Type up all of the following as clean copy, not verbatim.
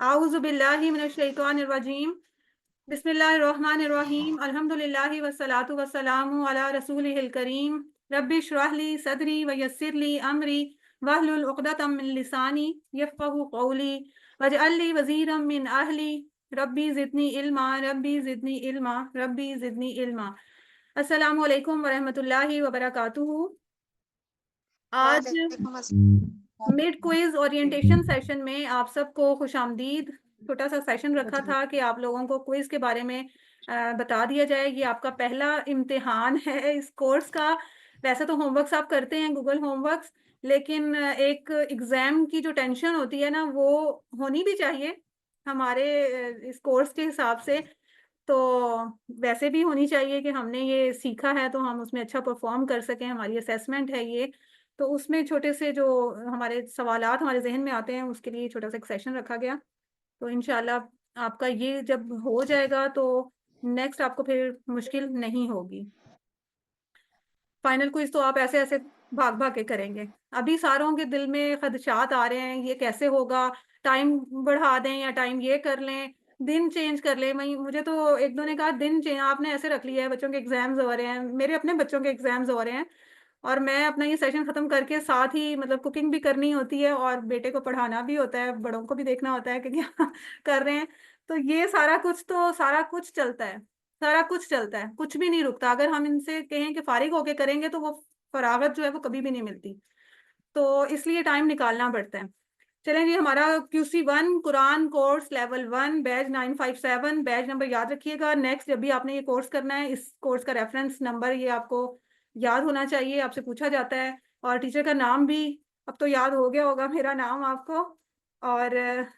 आऊज़ु बिल्लाहि मिनश शैतानिर रजीम। बिस्मिल्लाहिर्रहमानिर्रहीम। अल्हम्दुलिल्लाहि वस्सलातु वस्सलामु अला रसूलिहिल करीम। रब्बि इश्रह ली सदरी व यस्सिर ली अमरी वहलुल उक़दतम मिन लिसानी यफ़क़हू क़ौली वजअल ली वज़ीरम मिन अहली रब्बी ज़िदनी इल्मा रब्बी ज़िदनी इल्मा रब्बी ज़िदनी इल्मा। अस्सलामु अलैकुम व रहमतुल्लाहि व बरकातुहू। आज वालेकुम अस्सलाम। मिड क्विज ओरिएंटेशन सेशन में आप सबको खुशामदीद। छोटा सा सेशन रखा था कि आप लोगों को क्विज के बारे में बता दिया जाए। ये आपका पहला इम्तिहान है इस कोर्स का। वैसे तो होमवर्क्स आप करते हैं, गूगल होमवर्क्स, लेकिन एक एग्ज़ाम की जो टेंशन होती है ना, वो होनी भी चाहिए हमारे इस कोर्स के हिसाब से। तो वैसे भी होनी चाहिए कि हमने ये सीखा है तो हम उसमें अच्छा परफॉर्म कर सकें। हमारी असेसमेंट है ये, तो उसमें छोटे से जो हमारे सवालात हमारे जहन में आते हैं उसके लिए छोटा सा एक सेशन रखा गया। तो इंशाल्लाह आपका ये जब हो जाएगा तो नेक्स्ट आपको फिर मुश्किल नहीं होगी। फाइनल क्विज तो आप ऐसे ऐसे भाग भाग के करेंगे। अभी सारों के दिल में खदशात आ रहे हैं, ये कैसे होगा, टाइम बढ़ा दें या टाइम ये कर लें, दिन चेंज कर लें। वही मुझे तो एक दो ने कहा दिन चेंज आपने ऐसे रख लिया है, बच्चों के एग्जाम्स हो रहे हैं, मेरे अपने बच्चों के एग्जाम्स हो रहे हैं और मैं अपना ये सेशन खत्म करके साथ ही मतलब कुकिंग भी करनी होती है और बेटे को पढ़ाना भी होता है, बड़ों को भी देखना होता है कि क्या कर रहे हैं। तो ये सारा कुछ चलता है, सारा कुछ चलता है, कुछ भी नहीं रुकता। अगर हम इनसे कहें कि फारिग होके करेंगे तो वो फरागत जो है वो कभी भी नहीं मिलती। तो इसलिए टाइम निकालना पड़ता है। चलें जी, हमारा QC1 Quran course level 1 batch 957 batch number याद रखिएगा। नेक्स्ट जब भी आपने ये कोर्स करना है, इस कोर्स का रेफरेंस नंबर ये आपको याद होना चाहिए, आपसे पूछा जाता है। और टीचर का नाम भी अब तो याद हो गया होगा, मेरा नाम आपको। और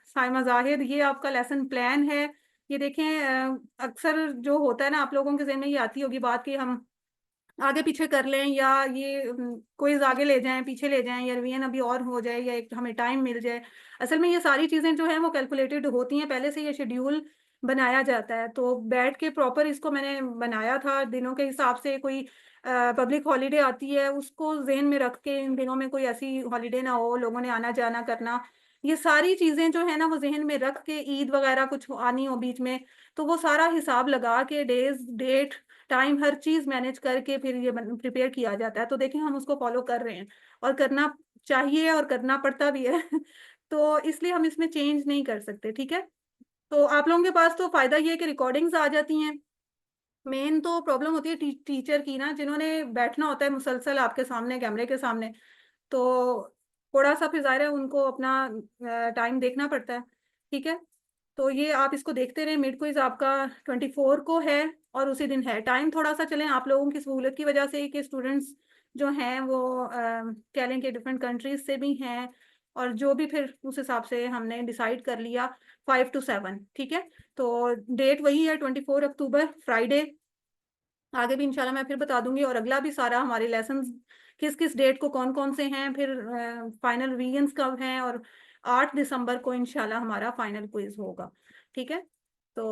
साइमा जाहिद, ये आपका लेसन प्लान है। ये देखें, अक्सर जो होता है ना, आप लोगों के ज़हन में ये आती होगी बात कि हम आगे पीछे कर लें या ये क्विज आगे ले जाएं, पीछे ले जाएं, या रिवीजन अभी और हो जाए या एक हमें टाइम मिल जाए। असल में ये सारी चीज़ें जो हैं वो कैलकुलेटेड होती हैं, पहले से ये शेड्यूल बनाया जाता है। तो बैठ के प्रॉपर इसको मैंने बनाया था दिनों के हिसाब से। कोई पब्लिक हॉलीडे आती है उसको जहन में रख के, इन दिनों में कोई ऐसी हॉलीडे ना हो, लोगों ने आना जाना करना, ये सारी चीज़ें जो है ना वो जहन में रख के, ईद वगैरह कुछ आनी हो बीच में, तो वो सारा हिसाब लगा के डेज डेट टाइम हर चीज़ मैनेज करके फिर ये प्रिपेयर किया जाता है। तो देखिए हम उसको फॉलो कर रहे हैं और करना चाहिए और करना पड़ता भी है तो इसलिए हम इसमें चेंज नहीं कर सकते, ठीक है। तो आप लोगों के पास तो फ़ायदा ये है कि रिकॉर्डिंग्स आ जाती हैं। मेन तो प्रॉब्लम होती है टीचर की ना, जिन्होंने बैठना होता है मुसलसल आपके सामने कैमरे के सामने, तो थोड़ा सा फिर ज़ाहिर है उनको अपना टाइम देखना पड़ता है, ठीक है। तो ये आप इसको देखते रहें। मिड क्विज आपका 24 को है और उसी दिन है। टाइम थोड़ा सा चलें आप लोगों की सहूलत की वजह से कि स्टूडेंट्स जो हैं वो कह लें कि डिफरेंट कंट्रीज से भी हैं, और जो भी फिर उस हिसाब से हमने डिसाइड कर लिया 5 to 7, ठीक है। तो डेट वही है 24 अक्टूबर फ्राइडे। आगे भी इंशाल्लाह मैं फिर बता दूंगी, और अगला भी सारा हमारे लेसन्स किस किस डेट को कौन कौन से हैं, फिर फाइनल रिवीजन्स कब हैं, और 8 दिसंबर को इंशाल्लाह हमारा फाइनल क्विज होगा, ठीक है। तो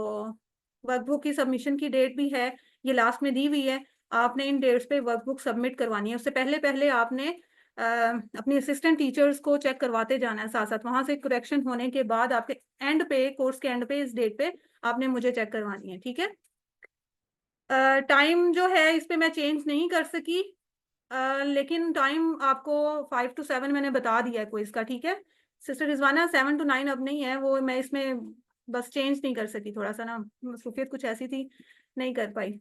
वर्कबुक की सबमिशन की डेट भी है, ये लास्ट में दी हुई है। आपने इन डेट्स पे वर्कबुक सबमिट करवानी है। उससे पहले पहले आपने अपनी असिस्टेंट टीचर्स को चेक करवाते जाना है साथ साथ। वहां से करेक्शन होने के बाद आपके एंड पे, कोर्स के एंड पे, इस डेट पे आपने मुझे चेक करवानी है, ठीक है। टाइम जो है इस पे मैं चेंज नहीं कर सकी, लेकिन टाइम आपको 5 to 7 मैंने बता दिया है क्विज का, ठीक है। सिस्टर रिजवाना 7 to 9 अब नहीं है, वो मैं इसमें बस चेंज नहीं कर सकी, थोड़ा सा ना मसरूफियत कुछ ऐसी थी, नहीं कर पाई।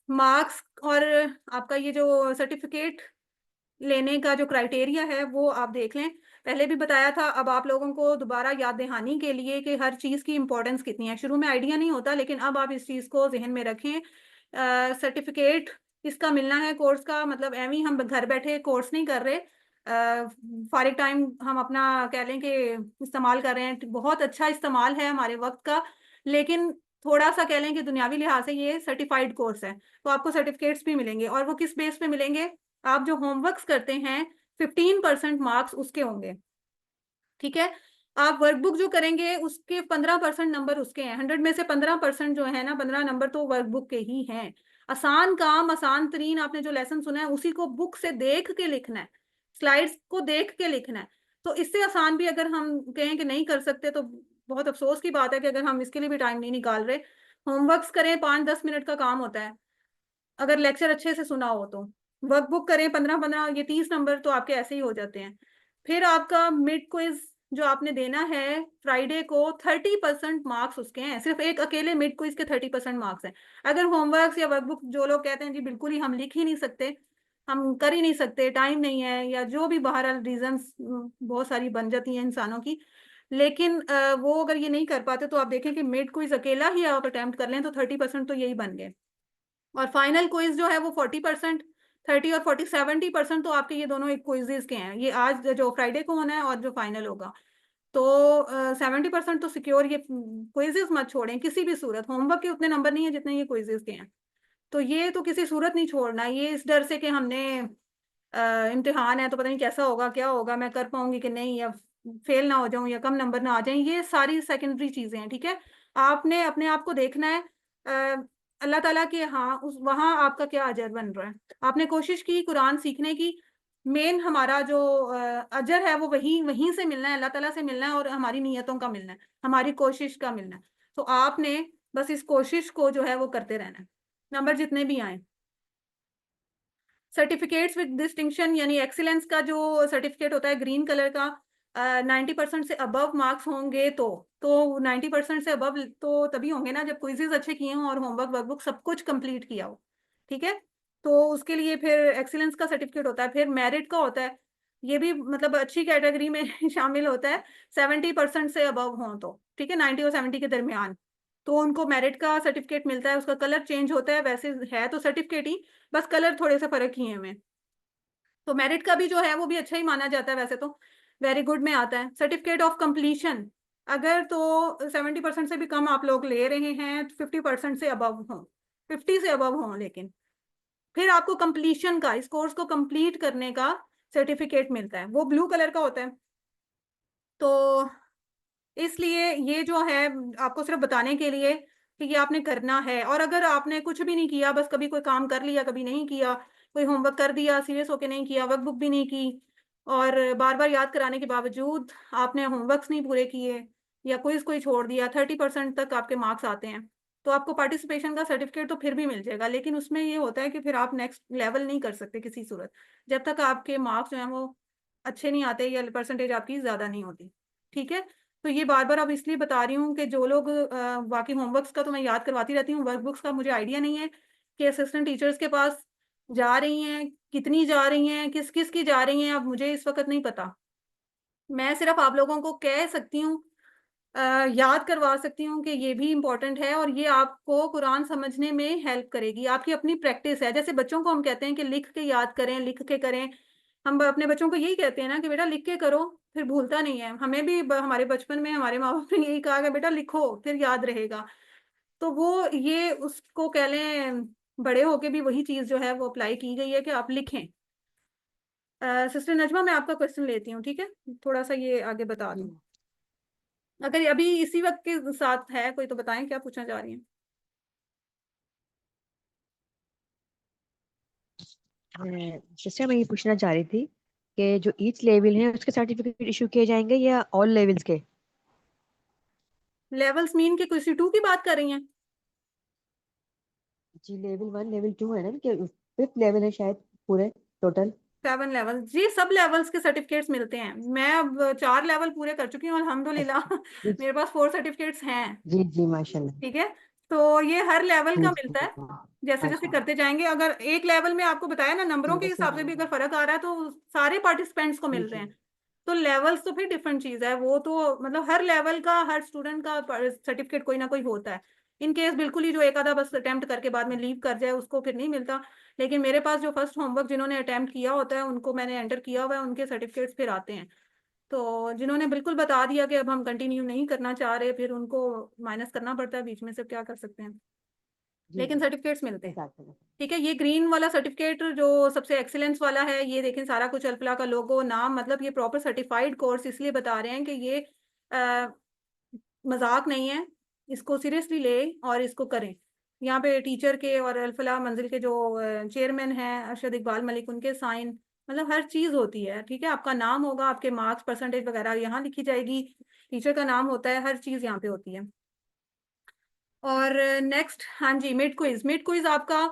मार्क्स और आपका ये जो सर्टिफिकेट लेने का जो क्राइटेरिया है वो आप देख लें। पहले भी बताया था, अब आप लोगों को दोबारा याद दहानी के लिए कि हर चीज़ की इम्पोर्टेंस कितनी है। शुरू में आइडिया नहीं होता, लेकिन अब आप इस चीज़ को जहन में रखें। सर्टिफिकेट इसका मिलना है कोर्स का, मतलब एवं हम घर बैठे कोर्स नहीं कर रहे, फारिग टाइम हम अपना कह लें कि इस्तेमाल कर रहे हैं। बहुत अच्छा इस्तेमाल है हमारे वक्त का, लेकिन थोड़ा सा कह लें कि दुनियावी लिहाज से ये सर्टिफाइड कोर्स है। तो आपको सर्टिफिकेट्स भी मिलेंगे, और वो किस बेस पे मिलेंगे? आप जो होमवर्क्स करते हैं 15% मार्क्स उसके होंगे, ठीक है। आप वर्कबुक जो करेंगे उसके 15% नंबर उसके हैं। 100 में से 15% जो है ना, 15 नंबर तो वर्कबुक के ही हैं। आसान काम, आसान तरीन आपने जो लेसन सुना है उसी को बुक से देख के लिखना है, स्लाइड्स को देख के लिखना है। तो इससे आसान भी अगर हम कहें कि नहीं कर सकते तो बहुत अफसोस की बात है कि अगर हम इसके लिए भी टाइम नहीं निकाल रहे। होमवर्क्स करें, 5-10 मिनट का काम होता है, अगर लेक्चर अच्छे से सुना हो तो। वर्कबुक करें 15-15, ये 30 नंबर तो आपके ऐसे ही हो जाते हैं। फिर आपका मिड क्विज जो आपने देना है फ्राइडे को, 30% मार्क्स उसके हैं, सिर्फ एक अकेले मिड क्विज के 30% मार्क्स हैं। अगर होमवर्क्स या वर्कबुक जो लोग कहते हैं जी बिल्कुल ही हम लिख ही नहीं सकते, हम कर ही नहीं सकते, टाइम नहीं है, या जो भी बहरहाल रीजंस बहुत सारी बन जाती हैं इंसानों की, लेकिन वो अगर ये नहीं कर पाते तो आप देखें कि मिड क्विज अकेला ही आप अटेम्प्ट कर लें तो 30% तो यही बन गए। और फाइनल क्विज जो है वो 40%, 30 और 40, 70% तो आपके ये दोनों एक क्विजेज के हैं, ये आज जो फ्राइडे को होना है और जो फाइनल होगा। तो 70% तो सिक्योर, ये क्विजेज मत छोड़ें किसी भी सूरत। होमवर्क के उतने नंबर नहीं है जितने ये क्विजेज के हैं, तो ये तो किसी सूरत नहीं छोड़ना। ये इस डर से कि हमने इम्तिहान है तो पता नहीं कैसा होगा, क्या होगा, मैं कर पाऊंगी कि नहीं, या फेल ना हो जाऊं, या कम नंबर ना आ जाएं, ये सारी सेकेंडरी चीजें हैं। ठीक है, आपने अपने आप को देखना है अल्लाह ताला के, हाँ उस वहाँ आपका क्या अजर बन रहा है। आपने कोशिश की कुरान सीखने की, मेन हमारा जो अजर है वो वहीं वहीं से मिलना है, अल्लाह ताला से मिलना है, और हमारी नीयतों का मिलना है, हमारी कोशिश का मिलना है। तो आपने बस इस कोशिश को जो है वो करते रहना है, नंबर जितने भी आए। सर्टिफिकेट्स विद डिस्टिंक्शन यानी एक्सीलेंस का जो सर्टिफिकेट होता है ग्रीन कलर का, 90% से अबव मार्क्स होंगे तो 90% से अबव तो तभी होंगे ना जब क्विजेज अच्छे किए हों और होमवर्क वर्कबुक सब कुछ कंप्लीट किया हो। ठीक है, तो उसके लिए फिर एक्सीलेंस का सर्टिफिकेट होता है। फिर मेरिट का होता है, ये भी मतलब अच्छी कैटेगरी में शामिल होता है, 70% से अबव हों तो। ठीक है, 90 और 70 के दरमियान तो उनको मेरिट का सर्टिफिकेट मिलता है। उसका कलर चेंज होता है, वैसे है तो सर्टिफिकेट ही, बस कलर थोड़े से फर्क ही है में। तो मेरिट का भी जो है वो भी अच्छा ही माना जाता है, वैसे तो वेरी गुड में आता है। सर्टिफिकेट ऑफ कंप्लीशन, अगर तो 70% से भी कम आप लोग ले रहे हैं, 50% से अबव हों, 50 से अबव हों, लेकिन फिर आपको कंप्लीशन का, इस कोर्स को कंप्लीट करने का सर्टिफिकेट मिलता है, वो ब्लू कलर का होता है। तो इसलिए ये जो है आपको सिर्फ बताने के लिए कि ये आपने करना है। और अगर आपने कुछ भी नहीं किया, बस कभी कोई काम कर लिया कभी नहीं किया, कोई होमवर्क कर दिया सीरियस होके नहीं किया, वर्कबुक भी नहीं की, और बार बार याद कराने के बावजूद आपने होमवर्क्स नहीं पूरे किए या क्विज कोई छोड़ दिया, 30% तक आपके मार्क्स आते हैं, तो आपको पार्टिसिपेशन का सर्टिफिकेट तो फिर भी मिल जाएगा, लेकिन उसमें ये होता है कि फिर आप नेक्स्ट लेवल नहीं कर सकते किसी सूरत, जब तक आपके मार्क्स जो हैं वो अच्छे नहीं आते या परसेंटेज आपकी ज़्यादा नहीं होती। ठीक है, तो ये बार बार अब इसलिए बता रही हूँ कि जो लोग बाकी होमवर्क्स का तो मैं याद करवाती रहती हूँ, वर्कबुक्स का मुझे आइडिया नहीं है कि असिस्टेंट टीचर्स के पास जा रही हैं, कितनी जा रही हैं, किस किस की जा रही हैं, अब मुझे इस वक्त नहीं पता। मैं सिर्फ आप लोगों को कह सकती हूँ, याद करवा सकती हूँ कि ये भी इम्पोर्टेंट है और ये आपको कुरान समझने में हेल्प करेगी। आपकी अपनी प्रैक्टिस है, जैसे बच्चों को हम कहते हैं कि लिख के याद करें, लिख के करें, हम अपने बच्चों को यही कहते हैं ना कि बेटा लिख के करो, फिर भूलता नहीं है। हमें भी हमारे बचपन में हमारे माँ बाप ने यही कहा कि बेटा लिखो फिर याद रहेगा। तो वो ये उसको कह लें बड़े होके भी वही चीज़ जो है वो अप्लाई की गई है कि आप लिखें। सिस्टर नजमा, मैं आपका क्वेश्चन लेती हूँ, ठीक है, थोड़ा सा ये आगे बता दूँ। अगर अभी इसी वक्त के साथ है कोई तो बताएं क्या पूछना चाह रही हैं। सिस्टर मैं ये पूछना चाह रही थी कि जो ईच लेवल है उसके सर्टिफिकेट इशू किए जाएंगे या ऑल लेवल्स के? लेवल्स मीन के किसी टू की बात कर रही हैं? जी लेवल 1 लेवल 2 है ना, कि 5th लेवल है शायद पूरे टोटल। 7 लेवल जी, सब लेवल्स के सर्टिफिकेट्स मिलते हैं। मैं अब 4 लेवल पूरे कर चुकी हूँ अल्हम्दुलिल्लाह। अच्छा जी मेरे पास 4 सर्टिफिकेट्स हैं। जी जी माशाल्लाह। ठीक है, तो ये हर लेवल जी का जी, मिलता है, जैसे जैसे माशाल्लाह। करते जाएंगे। अगर एक लेवल में आपको बताया ना नंबरों जी के वैसे हिसाब से भी अगर फर्क आ रहा है तो सारे पार्टिसिपेंट्स को जी मिल रहे जी हैं। तो लेवल्स तो फिर डिफरेंट चीज है, वो तो मतलब हर लेवल का हर स्टूडेंट का सर्टिफिकेट कोई ना कोई होता है। इन केस बिल्कुल ही जो एक आधा बस अटेम्प्ट करके बाद में लीव कर जाए उसको फिर नहीं मिलता, लेकिन मेरे पास जो फर्स्ट होमवर्क जिन्होंने अटेम्प्ट किया होता है उनको मैंने एंटर किया हुआ है, उनके सर्टिफिकेट्स फिर आते हैं। तो जिन्होंने बिल्कुल बता दिया कि अब हम कंटिन्यू नहीं करना चाह रहे, फिर उनको माइनस करना पड़ता है बीच में से, क्या कर सकते हैं, जी लेकिन जी सर्टिफिकेट्स मिलते हैं। मजाक में। ठीक है, ये ग्रीन वाला सर्टिफिकेट जो सबसे एक्सीलेंस वाला है, ये देखें सारा कुछ अल्फला का लोगो नाम, मतलब ये प्रॉपर सर्टिफाइड कोर्स इसलिए बता रहे हैं कि ये मजाक नहीं है, इसको सीरियसली ले और इसको करें। यहाँ पे टीचर के और अल्फला मंजिल के जो चेयरमैन हैं अरशद इकबाल मलिक, उनके साइन, मतलब हर चीज होती है, ठीक है। आपका नाम होगा, आपके मार्क्स परसेंटेज वगैरह यहाँ लिखी जाएगी, टीचर का नाम होता है, हर चीज यहाँ पे होती है। और नेक्स्ट, हाँ जी, मिड क्विज आपका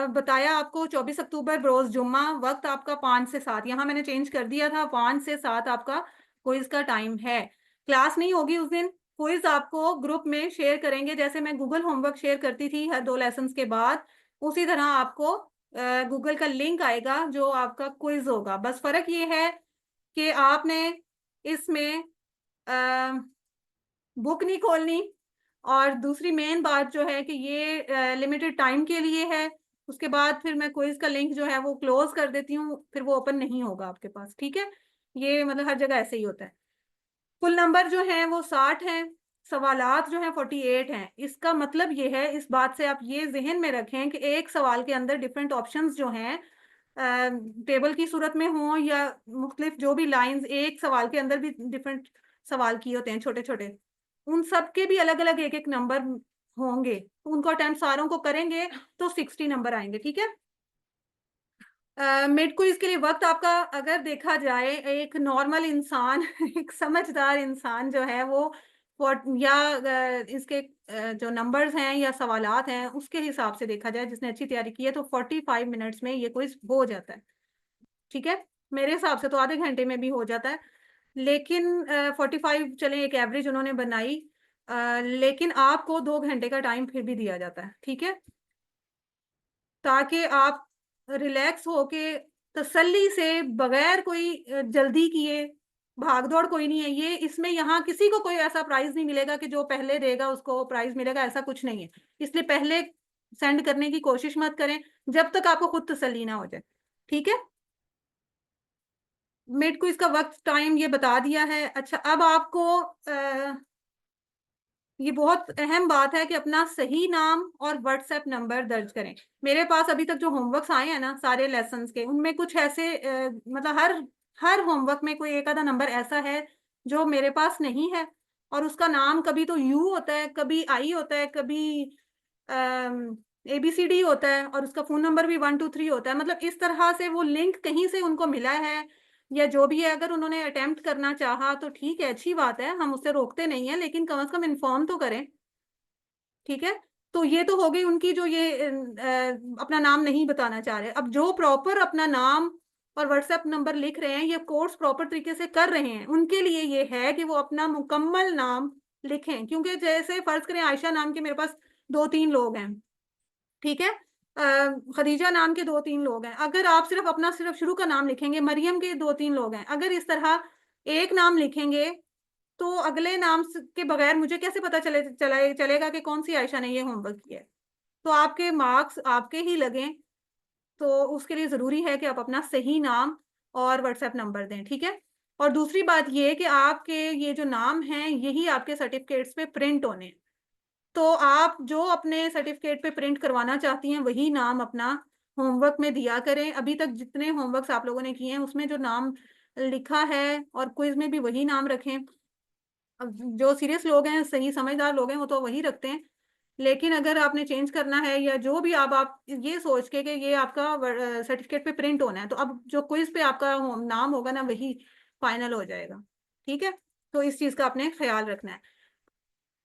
बताया आपको 24 अक्टूबर बरोज जुम्मा, वक्त आपका 5 से 7, यहाँ मैंने चेंज कर दिया था, 5 से 7 आपका क्विज का टाइम है। क्लास नहीं होगी उस दिन, क्विज आपको ग्रुप में शेयर करेंगे, जैसे मैं गूगल होमवर्क शेयर करती थी हर 2 लेसन के बाद, उसी तरह आपको गूगल का लिंक आएगा जो आपका क्विज होगा। बस फर्क ये है कि आपने इसमें बुक नहीं खोलनी, और दूसरी मेन बात जो है कि ये लिमिटेड टाइम के लिए है, उसके बाद फिर मैं क्विज का लिंक जो है वो क्लोज कर देती हूँ, फिर वो ओपन नहीं होगा आपके पास, ठीक है। ये मतलब हर जगह ऐसे ही होता है। कुल नंबर जो है वो 60 हैं, सवालात जो है 48 हैं। इसका मतलब ये है, इस बात से आप ये जहन में रखें कि एक सवाल के अंदर डिफरेंट ऑप्शंस जो हैं टेबल की सूरत में हों या मुख्तलिफ जो भी लाइंस, एक सवाल के अंदर भी डिफरेंट सवाल किए होते हैं छोटे छोटे, उन सब के भी अलग अलग एक एक नंबर होंगे, तो उनको अटेम्प्ट सारों को करेंगे तो 60 नंबर आएंगे, ठीक है। मिड क्विज के लिए वक्त आपका अगर देखा जाए, एक नॉर्मल इंसान एक समझदार इंसान जो है वो या इसके जो नंबर्स हैं या सवालात हैं उसके हिसाब से देखा जाए, जिसने अच्छी तैयारी की है तो 45 मिनट्स में ये क्विज हो जाता है, ठीक है। मेरे हिसाब से तो आधे घंटे में भी हो जाता है, लेकिन 45 चले एक एवरेज उन्होंने बनाई, लेकिन आपको 2 घंटे का टाइम फिर भी दिया जाता है, ठीक है, ताकि आप रिलैक्स होके तसल्ली से, बगैर कोई जल्दी किए, भागदौड़ कोई नहीं है ये इसमें, यहाँ किसी को कोई ऐसा प्राइज नहीं मिलेगा कि जो पहले देगा उसको प्राइज मिलेगा, ऐसा कुछ नहीं है। इसलिए पहले सेंड करने की कोशिश मत करें जब तक आपको खुद तसल्ली ना हो जाए, ठीक है। मिड क्विज का वक्त टाइम ये बता दिया है। अच्छा, अब आपको ये बहुत अहम बात है कि अपना सही नाम और व्हाट्सएप नंबर दर्ज करें। मेरे पास अभी तक जो होमवर्क्स आए हैं ना सारे लेसन्स के, उनमें कुछ ऐसे मतलब हर हर होमवर्क में कोई एक आधा नंबर ऐसा है जो मेरे पास नहीं है, और उसका नाम कभी तो यू होता है, कभी आई होता है, कभी ABCD होता है, और उसका फोन नंबर भी 123 होता है। मतलब इस तरह से वो लिंक कहीं से उनको मिला है या जो भी है, अगर उन्होंने अटेम्प्ट करना चाहा तो ठीक है, अच्छी बात है, हम उससे रोकते नहीं है, लेकिन कम से कम इन्फॉर्म तो करें, ठीक है। तो ये तो हो गई उनकी जो ये अपना नाम नहीं बताना चाह रहे। अब जो प्रॉपर अपना नाम और व्हाट्सएप नंबर लिख रहे हैं, ये कोर्स प्रॉपर तरीके से कर रहे हैं, उनके लिए ये है कि वो अपना मुकम्मल नाम लिखें, क्योंकि जैसे फर्ज करें आयशा नाम के मेरे पास 2-3 लोग हैं, ठीक है, खदीजा नाम के 2-3 लोग हैं, अगर आप सिर्फ अपना सिर्फ शुरू का नाम लिखेंगे, मरियम के 2-3 लोग हैं, अगर इस तरह एक नाम लिखेंगे तो अगले नाम के बगैर मुझे कैसे पता चलेगा कि कौन सी आयशा ने ये होमवर्क किया है। तो आपके मार्क्स आपके ही लगें, तो उसके लिए ज़रूरी है कि आप अपना सही नाम और व्हाट्सएप नंबर दें, ठीक है। और दूसरी बात ये कि आपके ये जो नाम हैं यही आपके सर्टिफिकेट्स पे प्रिंट होने हैं, तो आप जो अपने सर्टिफिकेट पे प्रिंट करवाना चाहती हैं वही नाम अपना होमवर्क में दिया करें। अभी तक जितने होमवर्क्स आप लोगों ने किए हैं उसमें जो नाम लिखा है और क्विज में भी वही नाम रखें। अब जो सीरियस लोग हैं, सही समझदार लोग हैं, वो तो वही रखते हैं, लेकिन अगर आपने चेंज करना है या जो भी, आप ये सोच के कि ये आपका सर्टिफिकेट पे प्रिंट होना है, तो अब जो क्विज पे आपका नाम होगा ना वही फाइनल हो जाएगा, ठीक है। तो इस चीज़ का आपने ख्याल रखना है।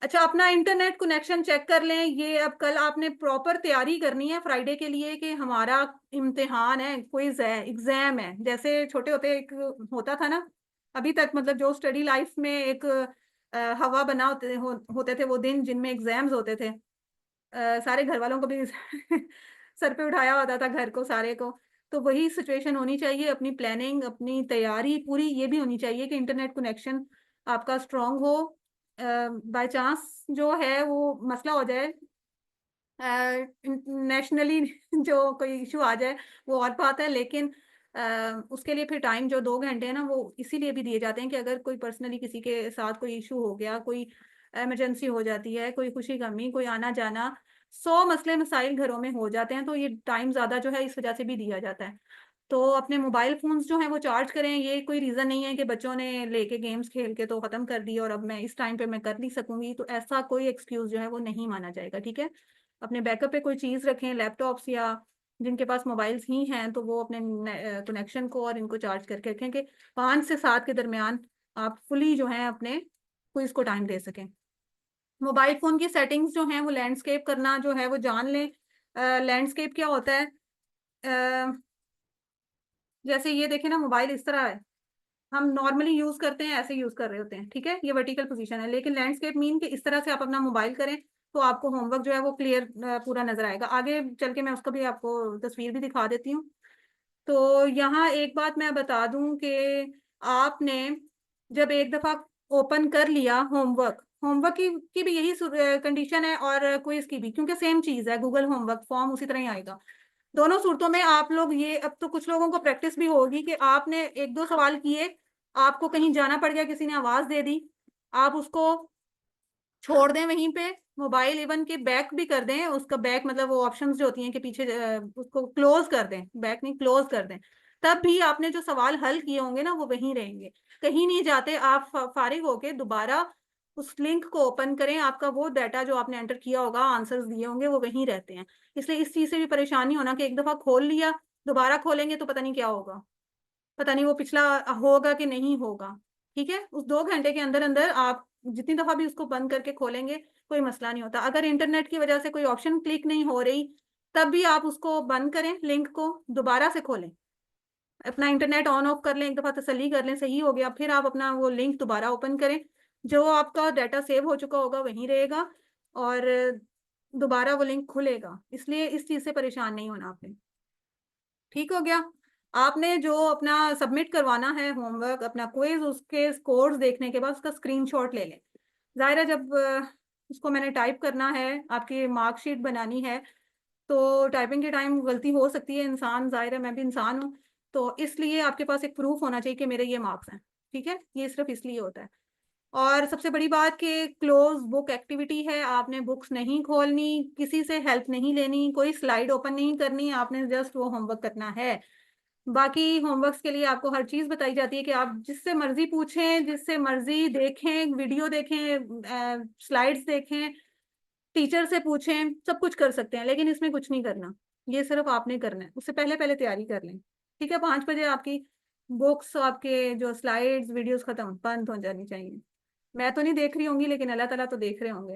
अच्छा, अपना इंटरनेट कनेक्शन चेक कर लें, ये अब कल आपने प्रॉपर तैयारी करनी है फ्राइडे के लिए कि हमारा इम्तिहान है, क्विज है, एग्जाम है, जैसे छोटे होते एक होता था ना, अभी तक मतलब जो स्टडी लाइफ में एक हवा बना होते थे वो दिन जिनमें एग्जाम्स होते थे, सारे घर वालों को भी सर पे उठाया होता था, घर को सारे को। तो वही सिचुएशन होनी चाहिए, अपनी प्लानिंग अपनी तैयारी पूरी ये भी होनी चाहिए कि इंटरनेट कनेक्शन आपका स्ट्रांग हो। बाय चांस जो है वो मसला हो जाए, नेशनली जो कोई इशू आ जाए वो और बात है, लेकिन उसके लिए फिर टाइम जो 2 घंटे है ना वो इसीलिए भी दिए जाते हैं कि अगर कोई पर्सनली किसी के साथ कोई इशू हो गया, कोई इमरजेंसी हो जाती है, कोई खुशी गमी, कोई आना जाना, 100 मसले मसाइल घरों में हो जाते हैं, तो ये टाइम ज़्यादा जो है इस वजह से भी दिया जाता है। तो अपने मोबाइल फ़ोन्स जो हैं वो चार्ज करें, ये कोई रीज़न नहीं है कि बच्चों ने लेके गेम्स खेल के तो ख़त्म कर दिए और अब मैं इस टाइम पे मैं कर नहीं सकूँगी, तो ऐसा कोई एक्सक्यूज़ जो है वो नहीं माना जाएगा, ठीक है। अपने बैकअप पे कोई चीज़ रखें, लैपटॉप्स या जिनके पास मोबाइल्स ही हैं तो वो अपने कनेक्शन को और इनको चार्ज करके रखें कि 5 से 7 के दरमियान आप फुली जो है अपने क्विज को टाइम दे सकें। मोबाइल फ़ोन की सेटिंग्स जो हैं वो लैंडस्केप करना जो है वो जान लें। लैंडस्केप क्या होता है? अ, जैसे ये देखें ना, मोबाइल इस तरह है, हम नॉर्मली यूज़ करते हैं, ऐसे यूज़ कर रहे होते हैं, ठीक है? ये वर्टिकल पोजीशन है, लेकिन लैंडस्केप मीन कि इस तरह से आप अपना मोबाइल करें, तो आपको होमवर्क जो है वो क्लियर पूरा नज़र आएगा। आगे चल के मैं उसका भी आपको तस्वीर भी दिखा देती हूँ। तो यहाँ एक बात मैं बता दूँ कि आपने जब एक दफ़ा ओपन कर लिया होमवर्क, होमवर्क की भी यही कंडीशन है और क्विज़ की भी, क्योंकि सेम चीज़ है, गूगल होमवर्क फॉर्म उसी तरह ही आएगा। दोनों सूरतों में आप लोग ये, अब तो कुछ लोगों को प्रैक्टिस भी होगी कि आपने 1-2 सवाल किए, आपको कहीं जाना पड़ गया, किसी ने आवाज़ दे दी, आप उसको छोड़ दें वहीं पे, मोबाइल इवन के बैक भी कर दें, उसका बैक मतलब वो ऑप्शंस जो होती हैं कि पीछे उसको क्लोज़ कर दें, बैक नहीं क्लोज़ कर दें। तब भी आपने जो सवाल हल किए होंगे ना वो वहीं रहेंगे, कहीं नहीं जाते। आप फारिग होके दोबारा उस लिंक को ओपन करें, आपका वो डाटा जो आपने एंटर किया होगा, आंसर्स दिए होंगे वो वहीं रहते हैं। इसलिए इस चीज़ से भी परेशानी होना कि एक दफ़ा खोल लिया, दोबारा खोलेंगे तो पता नहीं क्या होगा। पता नहीं वो पिछला होगा कि नहीं होगा, ठीक है? उस 2 घंटे के अंदर-अंदर आप जितनी दफ़ा भी उसको बंद करके खोलेंगे, कोई मसला नहीं होता। अगर इंटरनेट की वजह से कोई ऑप्शन क्लिक नहीं हो रही, तब भी आप उसको बंद करें, लिंक को दोबारा से खोलें। अपना इंटरनेट ऑन ऑफ कर लें, एक दफ़ा तसल्ली कर लें, सही हो गया, फिर आप अपना वो लिंक दोबारा ओपन करें। जो आपका डाटा सेव हो चुका होगा, वहीं रहेगा और दोबारा वो लिंक खुलेगा। इसलिए इस चीज़ से परेशान नहीं होना आपने। ठीक हो गया? आपने जो अपना सबमिट करवाना है होमवर्क, अपना क्विज़, उसके स्कोर्स देखने के बाद उसका स्क्रीनशॉट ले लें। ज़ाहिर है जब उसको मैंने टाइप करना है, आपकी मार्कशीट बनानी है, तो टाइपिंग के टाइम गलती हो सकती है, इंसान ज़ाहिर है, मैं भी इंसान हूँ। तो इसलिए आपके पास एक प्रूफ़ होना चाहिए कि मेरे ये मार्क्स हैं, ठीक है? ये सिर्फ़ इसलिए होता है। और सबसे बड़ी बात कि क्लोज़ बुक एक्टिविटी है, आपने बुक्स नहीं खोलनी, किसी से हेल्प नहीं लेनी, कोई स्लाइड ओपन नहीं करनी, आपने जस्ट वो होमवर्क करना है। बाकी होमवर्क्स के लिए आपको हर चीज़ बताई जाती है कि आप जिससे मर्ज़ी पूछें, जिससे मर्ज़ी देखें, वीडियो देखें, स्लाइड्स देखें, टीचर से पूछें, सब कुछ कर सकते हैं, लेकिन इसमें कुछ नहीं करना। ये सिर्फ़ आपने करना है, उससे पहले-पहले तैयारी कर लें, ठीक है? 5 बजे आपकी बुक्स, आपके जो स्लाइड्स, वीडियोज़ ख़त्म, बंद हो जानी चाहिए। मैं तो नहीं देख रही होंगी, लेकिन अल्लाह ताला तो देख रहे होंगे।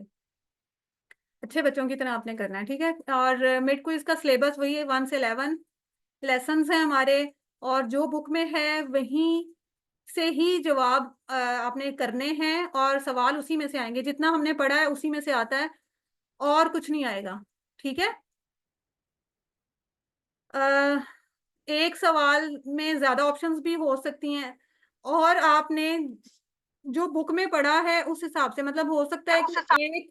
अच्छे बच्चों की तरह आपने करना है, ठीक है? और मिड क्विज़ का सिलेबस वही है, 1 से 11 लेसन्स हैं हमारे, और जो बुक में है वहीं से ही जवाब आपने करने हैं और सवाल उसी में से आएँगे। जितना हमने पढ़ा है उसी में से आता है और कुछ नहीं आएगा, ठीक है? अ, एक सवाल में ज़्यादा ऑप्शंस भी हो सकती हैं और आपने जो बुक में पढ़ा है उस हिसाब से, मतलब हो सकता है कि एक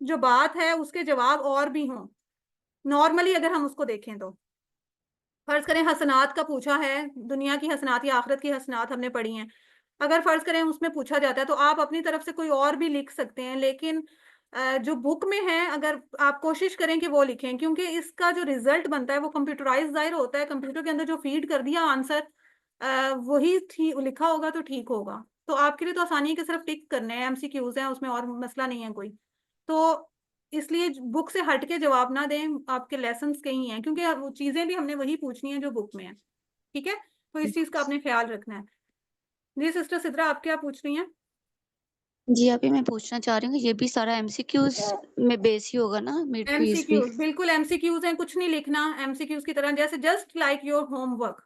जो बात है उसके जवाब और भी हों, नॉर्मली अगर हम उसको देखें तो। फ़र्ज़ करें हसनात का पूछा है, दुनिया की हसनात या आखिरत की हसनात हमने पढ़ी हैं। अगर फ़र्ज़ करें उसमें पूछा जाता है तो आप अपनी तरफ से कोई और भी लिख सकते हैं, लेकिन जो बुक में है अगर आप कोशिश करें कि वो लिखें, क्योंकि इसका जो रिज़ल्ट बनता है वो कंप्यूटराइज़्ड ज़ाहिर होता है, कंप्यूटर के अंदर जो फ़ीड कर दिया आंसर वही थी लिखा होगा तो ठीक होगा। तो आपके लिए तो आसानी है कि सिर्फ़ टिक करने हैं, एमसीक्यूज़ हैं, उसमें और मसला नहीं है कोई। तो इसलिए बुक से हट के जवाब ना दें, आपके लेसन्स के ही हैं, क्योंकि वो चीज़ें भी हमने वही पूछनी है जो बुक में है, ठीक है? तो इस चीज़ का आपने ख़्याल रखना है। जी सिस्टर सिद्रा, आप क्या पूछ रही हैं? जी, अभी मैं पूछना चाह रही हूँ, ये भी सारा एमसीक्यूज़ में बेस ही होगा ना मिड क्विज़ भी? एमसीक्यूज़, बिल्कुल एमसीक्यूज़ हैं, कुछ नहीं लिखना, एमसीक्यूज़ की तरह, जैसे जस्ट लाइक योर होमवर्क।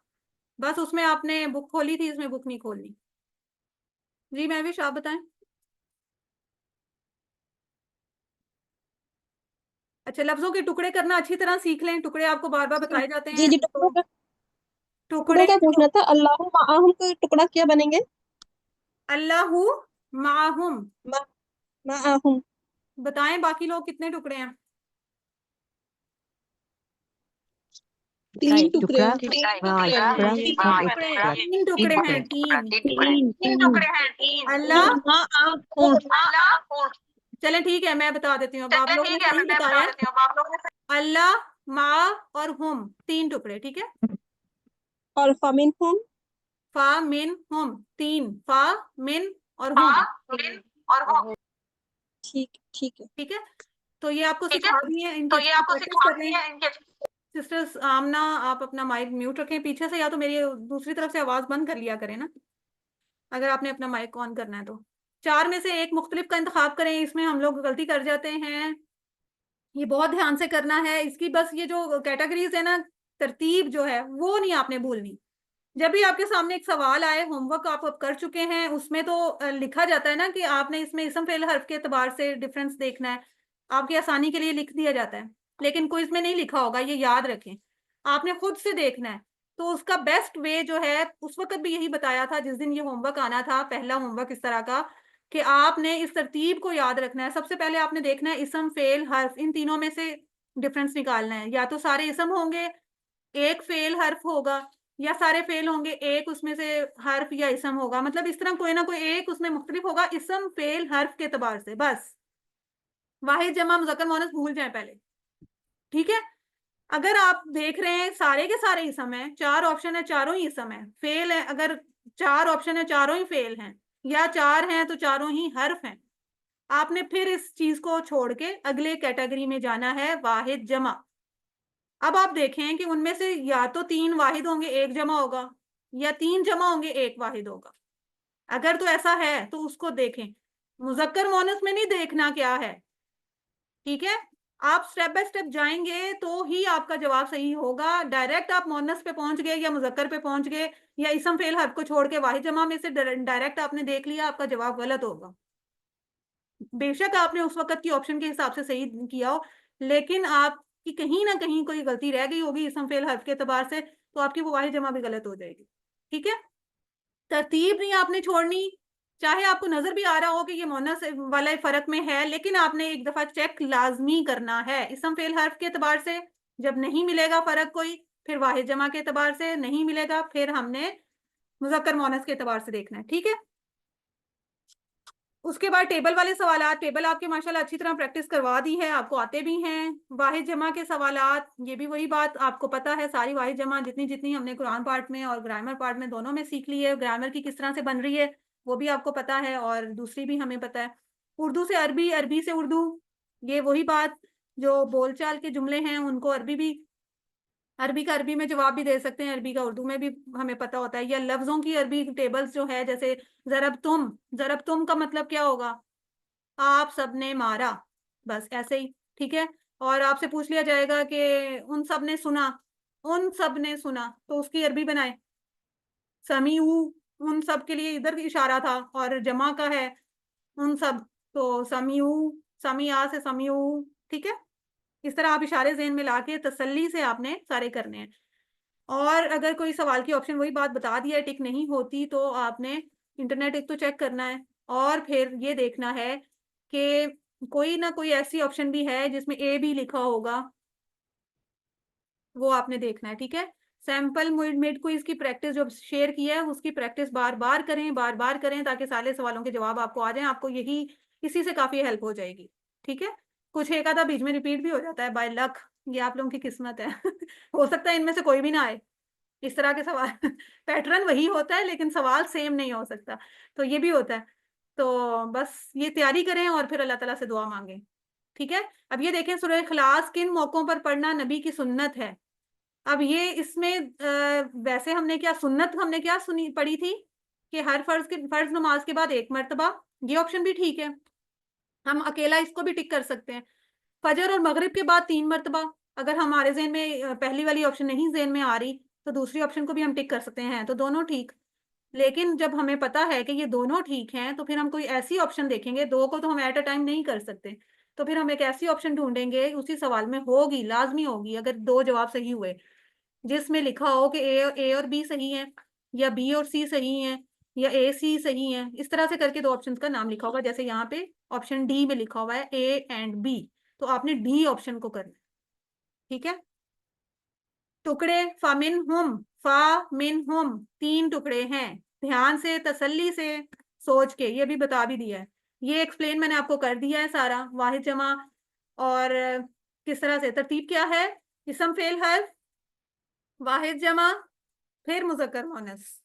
बस उसमें आपने बुक खोली थी, इसमें बुक नहीं खोलनी। जी महविश, आप बताएँ? अच्छा, लफ्ज़ों के टुकड़े करना अच्छी तरह सीख लें, टुकड़े आपको बार-बार बताए जाते जी हैं, जी, तो टुकड़ों टुकड़े का तो पूछना था। अल्लाह माअहुम का टुकड़ा क्या बनेंगे? अल्लाहु माअहुम, मा, माअहुम बताएँ बाकी लोग कितने टुकड़े हैं? 3 टुकड़े टुकड़ा हैं। एक टुकड़ा हम एक टुकड़ा 3 टुकड़े हैं, 3। 3 टुकड़े अल्लाह, माअहुम। चलें ठीक है, मैं बता देती हूँ, अब आप लोगों ने सही बताया है। अल्लाह, मा और हुम, 3 टुकड़े, ठीक है? और फमिनहुम फा, मिन, हुम, 3 फा, मिन और हुम, ठीक ठीक है। ठीक है? तो ये आपको सिखा दिए, इनकी अच्छी प्रैक्टिस कर लें। सिस्टर्स आमना, आप अपना माइक म्यूट रखें पीछे से, या तो मेरी दूसरी तरफ से आवाज बंद कर लिया करें ना, अगर आपने अपना माइक ऑन करना है तो। 4 में से एक मुख्तलिफ का इंतखाब करें। इसमें हम लोग गलती कर जाते हैं, ये बहुत ध्यान से करना है इसकी। बस ये जो कैटेगरीज है ना, तरतीब जो है वो नहीं आपने भूलनी। जब भी आपके सामने एक सवाल आए, होमवर्क आप अब कर चुके हैं, उसमें तो लिखा जाता है ना कि आपने इसमें इसम फेल हर्फ के एतबार से डिफरेंस देखना है, आपकी आसानी के लिए लिख दिया जाता है। लेकिन कोई इसमें नहीं लिखा होगा, ये याद रखें, आपने खुद से देखना है। तो उसका बेस्ट वे जो है, उस वक्त भी यही बताया था जिस दिन ये होमवर्क आना था, पहला होमवर्क इस तरह का, कि आपने इस तरतीब को याद रखना है। सबसे पहले आपने देखना है इसम फेल हर्फ, इन तीनों में से डिफरेंस निकालना है। या तो सारे इसम होंगे, एक फेल हर्फ होगा, या सारे फेल होंगे, एक उसमें से हर्फ या इसम होगा। मतलब इस तरह कोई ना कोई एक उसमें मुख्तलिफ होगा इसम फेल हर्फ के एतबार से। बस वाहिद जमा मुज़क्कर मुअन्नस भूल जाए पहले, ठीक है। अगर आप देख रहे हैं सारे के सारे इसम है, 4 ऑप्शन है, चारों ही इसम है, फेल है, अगर 4 ऑप्शन है चारों ही फेल हैं, या 4 हैं तो चारों ही हर्फ हैं, आपने फिर इस चीज को छोड़ के अगले कैटेगरी में जाना है, वाहिद जमा। अब आप देखें कि उनमें से या तो 3 वाहिद होंगे, 1 जमा होगा, या 3 जमा होंगे, 1 वाहिद होगा। अगर तो ऐसा है तो उसको देखें, मुज़क्कर मुअन्नस में नहीं देखना क्या है, ठीक है। आप स्टेप बाय स्टेप जाएंगे तो ही आपका जवाब सही होगा। डायरेक्ट आप मुअन्नस पे पहुंच गए या मुज़क्कर पे पहुंच गए, या इसम फेल हर्फ को छोड़ के वाहिद जमा में से डायरेक्ट आपने देख लिया, आपका जवाब गलत होगा। बेशक आपने उस वक्त की ऑप्शन के हिसाब से सही किया हो, लेकिन आपकी कहीं ना कहीं कोई गलती रह गई होगी इसम फेल हर्फ के एतबार से, तो आपकी वो वाहिद जमा भी गलत हो जाएगी, ठीक है। तरतीब नहीं आपने छोड़नी, चाहे आपको नजर भी आ रहा हो कि ये मुअन्नस वाला फर्क में है, लेकिन आपने एक दफा चेक लाजमी करना है इसम फेल हर्फ के एतबार से। जब नहीं मिलेगा फर्क कोई, फिर वाहिद जमा के एतबार से नहीं मिलेगा, फिर हमने मुज़क्कर मुअन्नस के एतबार से देखना है, ठीक है। उसके बाद टेबल वाले सवालात, टेबल आपके माशाल्लाह अच्छी तरह प्रैक्टिस करवा दी है, आपको आते भी हैं। वाहिद जमा के सवालात, ये भी वही बात आपको पता है, सारी वाहिद जमा जितनी जितनी हमने कुरान पार्ट में और ग्रामर पार्ट में दोनों में सीख ली है। ग्रामर की किस तरह से बन रही है वो भी आपको पता है, और दूसरी भी हमें पता है। उर्दू से अरबी, अरबी से उर्दू, ये वही बात, जो बोलचाल के जुमले हैं उनको अरबी भी, अरबी का अरबी में जवाब भी दे सकते हैं, अरबी का उर्दू में भी हमें पता होता है। या लफ्जों की अरबी टेबल्स जो है, जैसे जरब तुम का मतलब क्या होगा, आप सबने मारा, बस ऐसे ही, ठीक है। और आपसे पूछ लिया जाएगा कि उन सब ने सुना, उन सब ने सुना, तो उसकी अरबी बनाए समीऊ, उन सब के लिए इधर इशारा था, और जमा का है उन सब, तो समीऊ, समिया से समीऊ, ठीक है। इस तरह आप इशारे ज़हन में लाके तसल्ली से आपने सारे करने हैं। और अगर कोई सवाल की ऑप्शन वही बात बता दिया है टिक नहीं होती, तो आपने इंटरनेट एक तो चेक करना है, और फिर ये देखना है कि कोई ना कोई ऐसी ऑप्शन भी है जिसमें ए भी लिखा होगा, वो आपने देखना है, ठीक है। सैंपल मिड क्विज की प्रैक्टिस जो शेयर की है, उसकी प्रैक्टिस बार बार करें, बार बार करें, ताकि सारे सवालों के जवाब आपको आ जाएं। आपको यही, इसी से काफ़ी हेल्प हो जाएगी, ठीक है। कुछ एक आधा बीच में रिपीट भी हो जाता है बाय लक, ये आप लोगों की किस्मत है। हो सकता है इनमें से कोई भी ना आए, इस तरह के सवाल। पैटर्न वही होता है लेकिन सवाल सेम नहीं हो सकता, तो ये भी होता है। तो बस ये तैयारी करें और फिर अल्लाह ताला से दुआ मांगें, ठीक है। अब ये देखें, सूरह इखलास किन मौकों पर पढ़ना नबी की सुन्नत है। अब ये इसमें वैसे हमने क्या सुन्नत, हमने क्या सुनी पढ़ी थी कि हर फर्ज नमाज के बाद 1 मरतबा, ये ऑप्शन भी ठीक है, हम अकेला इसको भी टिक कर सकते हैं। फजर और मगरिब के बाद 3 मरतबा, अगर हमारे ज़हन में पहली वाली ऑप्शन नहीं ज़हन में आ रही, तो दूसरी ऑप्शन को भी हम टिक कर सकते हैं, तो दोनों ठीक। लेकिन जब हमें पता है कि ये दोनों ठीक हैं, तो फिर हम कोई ऐसी ऑप्शन देखेंगे, 2 को तो हम एट अ टाइम नहीं कर सकते, तो फिर हम एक ऐसी ऑप्शन ढूंढेंगे, उसी सवाल में होगी, लाजमी होगी, अगर 2 जवाब सही हुए, जिसमें लिखा हो कि ए और बी सही है, या बी और सी सही है, या ए सी सही है, इस तरह से करके 2 ऑप्शंस का नाम लिखा होगा। जैसे यहाँ पे ऑप्शन डी में लिखा हुआ है ए एंड बी, तो आपने डी ऑप्शन को करना है, ठीक है। टुकड़े फा मिन हुम 3 टुकड़े हैं, ध्यान से तसल्ली से सोच के, ये भी बता भी दिया है, ये एक्सप्लेन मैंने आपको कर दिया है सारा। वाहिद जमा और किस तरह से तरतीब क्या है, इसम फेल हर्फ, वाहिद जमा, फिर मुज़क्कर मुअन्नस।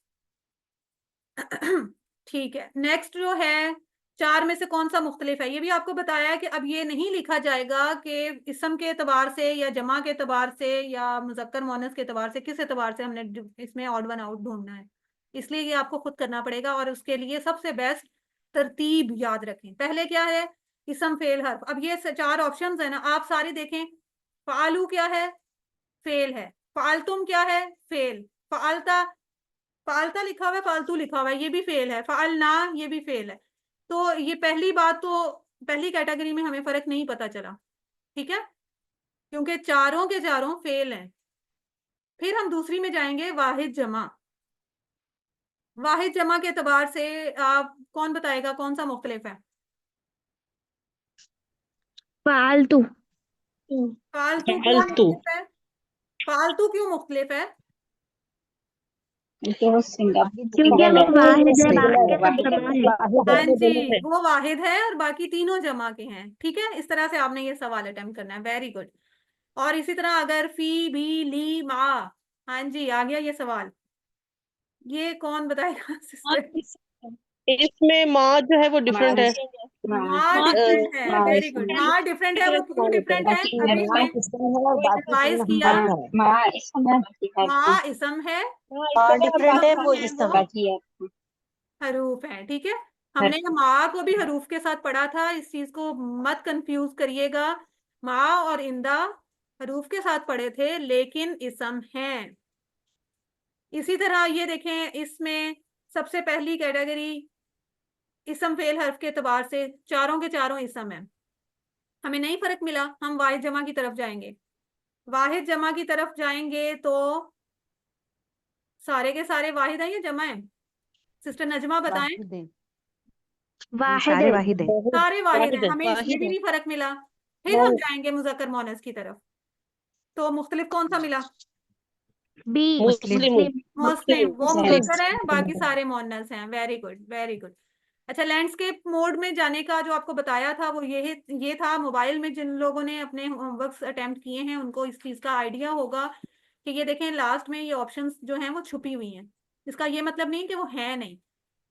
ठीक है, नेक्स्ट जो है चार में से कौन सा मुख्तलिफ है? ये भी आपको बताया है कि अब ये नहीं लिखा जाएगा कि इसम के एतबार से या जमा के एतबार से या मुज़क्कर मुअन्नस के एतबार से, किस एतबार से हमने इसमें ऑड वन आउट ढूंढना है। इसलिए ये आपको खुद करना पड़ेगा और उसके लिए सबसे बेस्ट तरतीब याद रखें। पहले क्या है? इसम फेल हर्फ। अब ये चार ऑप्शंस है ना, आप सारे देखें। फ़ालू क्या है? फेल है। फ़ालतुम क्या है? फेल। फ़ालता, फ़ालता लिखा हुआ है, फ़ालतू लिखा हुआ है, ये भी फेल है। फ़अलना, ये भी फेल है। तो ये पहली बात तो पहली कैटेगरी में हमें फ़र्क नहीं पता चला, ठीक है? क्योंकि चारों के चारों फेल हैं। फिर हम दूसरी में जाएंगे, वाहिद जमा। वाहिद जमा के एतबार से आप कौन बताएगा कौन सा मुख्तलिफ है? फालतू। फालतू क्यों मुख्तलिफ है? फालतू क्यों मुख्तलिफ है? क्योंकि वो वाहिद है, बाकी सब जमा है। हाँ जी, वो वाहिद है और बाकी तीनों जमा के हैं, ठीक है? इस तरह से आपने ये सवाल अटेम्प्ट करना है। Very good. और इसी तरह अगर फी, भी, ली, मा, हाँ जी, आ गया ये सवाल। ये कौन बताएगा सिस्टर? इसमें माँ जो है वो डिफरेंट है। माँ डिफरेंट है। Very good. माँ डिफरेंट है, वो क्यों डिफरेंट है? अभी हमने रिवाइज किया। माँ इसम है, डिफरेंट है, वो इसम इसम हरूफ है, ठीक है? हमने माँ को भी हरूफ के साथ पढ़ा था, इस चीज को मत कंफ्यूज करिएगा। माँ और इंदा हरूफ के साथ पढ़े थे, लेकिन इसम है। इसी तरह ये देखें, इसमें सबसे पहली कैटेगरी इसम फेल हर्फ के एतबार से चारों के चारों इसम है। हमें नहीं फर्क मिला, हम वाहिद जमा की तरफ जाएंगे। वाहिद जमा की तरफ जाएंगे तो सारे के सारे वाहिद हैं या जमा है? सिस्टर नजमा बताएं। वाहिद है। वाहिद सारे है। वाहिद है। सारे वाहिद हैं, हमें इसमें वाहिद भी है। नहीं फर्क मिला। फिर हम जाएंगे मुज़क्कर मुअन्नस की तरफ, तो मुख्तलिफ कौन सा मिला? बी। मुस्लिम। मुस्लिम। वो मुस्लिम। मुज़क्कर है, बाकी सारे मुअन्नस हैं। Very good, very good. अच्छा, लैंडस्केप मोड में जाने का जो आपको बताया था वो ये था। मोबाइल में जिन लोगों ने अपने होमवर्क्स अटेम्प्ट किए हैं उनको इस चीज़ का आइडिया होगा कि ये देखें लास्ट में ये ऑप्शंस जो हैं वो छुपी हुई हैं। इसका ये मतलब नहीं कि वो है नहीं,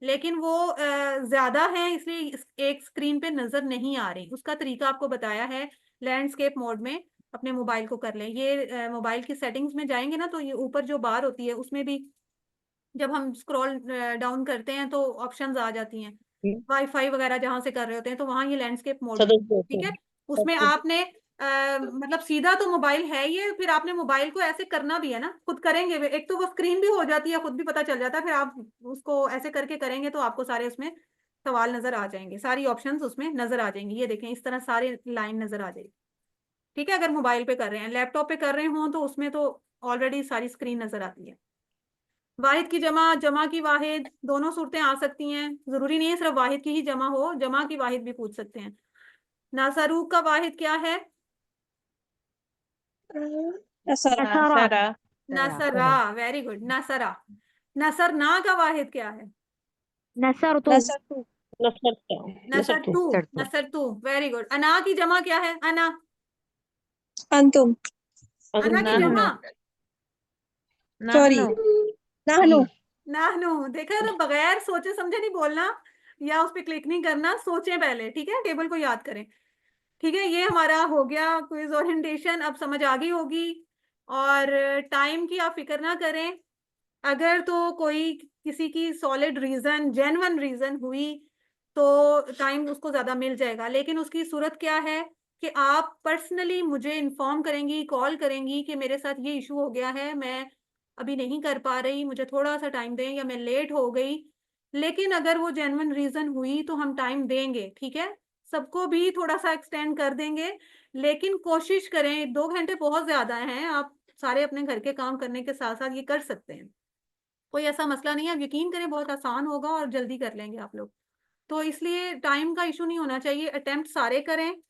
लेकिन वो ज़्यादा हैं, इसलिए एक स्क्रीन पे नज़र नहीं आ रही। उसका तरीका आपको बताया है। लैंडस्केप मोड में अपने मोबाइल को कर लें। ये मोबाइल की सेटिंग्स में जाएंगे ना, तो ये ऊपर जो बार होती है उसमें भी जब हम स्क्रॉल डाउन करते हैं तो ऑप्शंस आ जाती हैं। वाईफाई वगैरह जहाँ से कर रहे होते हैं तो वहाँ ये लैंडस्केप मोड में, ठीक है? उसमें आपने मतलब सीधा तो मोबाइल है ये, फिर आपने मोबाइल को ऐसे करना भी है ना, खुद करेंगे एक तो वो स्क्रीन भी हो जाती है, खुद भी पता चल जाता है, फिर आप उसको ऐसे करके करेंगे तो आपको सारे उसमें सवाल नजर आ जाएंगे, सारी ऑप्शंस उसमें नजर आ जाएंगी। ये देखें, इस तरह सारे लाइन नजर आ जाएगी, ठीक है? अगर मोबाइल पे कर रहे हैं, लैपटॉप पे कर रहे हों तो उसमें तो ऑलरेडी सारी स्क्रीन नजर आती है। वाहिद की जमा, जमा की वाहिद, दोनों सूरतें आ सकती हैं। जरूरी नहीं है सिर्फ वाहिद की ही जमा हो, जमा की वाहिद भी पूछ सकते हैं। नासारूक का वाहिद क्या है? नसारा। नसरा। Very good, नसरा। नसरना का वाहिद क्या है? नसर तो। नसर टू। नसर टू, वेरी गुड। अना की जमा क्या है? अना। अंतुम। अना की जमा सॉरी, नाहनु। नाहनु। देखा ना, बगैर सोचे समझे नहीं बोलना या उस पर क्लिक नहीं करना, सोचें पहले, ठीक है? टेबल को याद करें, ठीक है? ये हमारा हो गया क्विज ओरिएंटेशन। अब समझ आ गई होगी। और टाइम की आप फिक्र ना करें, अगर तो कोई किसी की सॉलिड रीजन, जेन्युइन रीजन हुई तो टाइम उसको ज्यादा मिल जाएगा, लेकिन उसकी सूरत क्या है कि आप पर्सनली मुझे इन्फॉर्म करेंगी, कॉल करेंगी कि मेरे साथ ये इशू हो गया है, मैं अभी नहीं कर पा रही, मुझे थोड़ा सा टाइम दें, या मैं लेट हो गई। लेकिन अगर वो जेन्युइन रीजन हुई तो हम टाइम देंगे, ठीक है? सबको भी थोड़ा सा एक्सटेंड कर देंगे, लेकिन कोशिश करें, 2 घंटे बहुत ज्यादा हैं, आप सारे अपने घर के काम करने के साथ साथ ये कर सकते हैं, कोई ऐसा मसला नहीं है। आप यकीन करें, बहुत आसान होगा और जल्दी कर लेंगे आप लोग। तो इसलिए टाइम का इशू नहीं होना चाहिए। अटेम्प्ट सारे करें,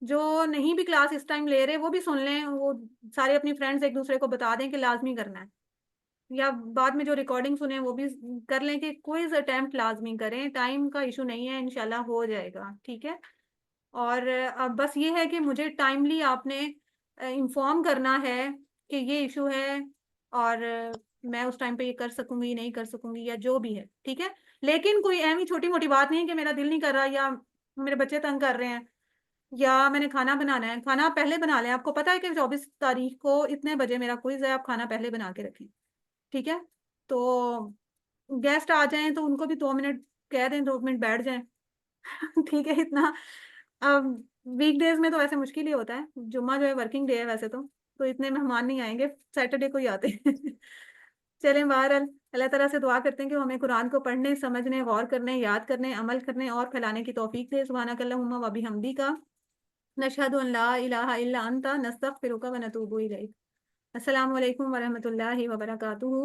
जो नहीं भी क्लास इस टाइम ले रहे वो भी सुन लें, वो सारे अपनी फ्रेंड्स एक दूसरे को बता दें कि लाजमी करना है, या बाद में जो रिकॉर्डिंग सुने वो भी कर लें कि क्विज अटेम्प्ट लाजमी करें। टाइम का इशू नहीं है, इंशाल्लाह हो जाएगा, ठीक है? और अब बस ये है कि मुझे टाइमली आपने इंफॉर्म करना है कि ये इशू है, और मैं उस टाइम पे ये कर सकूंगी, नहीं कर सकूंगी, या जो भी है, ठीक है? लेकिन कोई ऐसी छोटी मोटी बात नहीं है कि मेरा दिल नहीं कर रहा या मेरे बच्चे तंग कर रहे हैं या मैंने खाना बनाना है। खाना आप पहले बना लें। आपको पता है कि 24 तारीख को इतने बजे मेरा क्विज है, आप खाना पहले बना के रखें, ठीक है। तो गेस्ट आ जाएं तो उनको भी 2 मिनट कह दें, 2 मिनट बैठ जाएं ठीक है। इतना अब वीकडेज में तो वैसे मुश्किल ही होता है, जुम्मा जो है वर्किंग डे है वैसे तो इतने मेहमान नहीं आएंगे, सैटरडे को ही आते हैं चलें, बहरहाल अल्लाह ताला से दुआ करते हैं कि हमें कुरान को पढ़ने, समझने, गौर करने, याद करने, अमल करने और फैलाने की तौफीक दे। सुब्हानकल्लाहुम्मा व बिहम्दिका नशहदु अन ला इलाहा इल्ला अंता नस्तगफिरुका व नतूबु इलैक। अस्सलामु अलैकुम व रहमतुल्लाहि व बरकातुहू।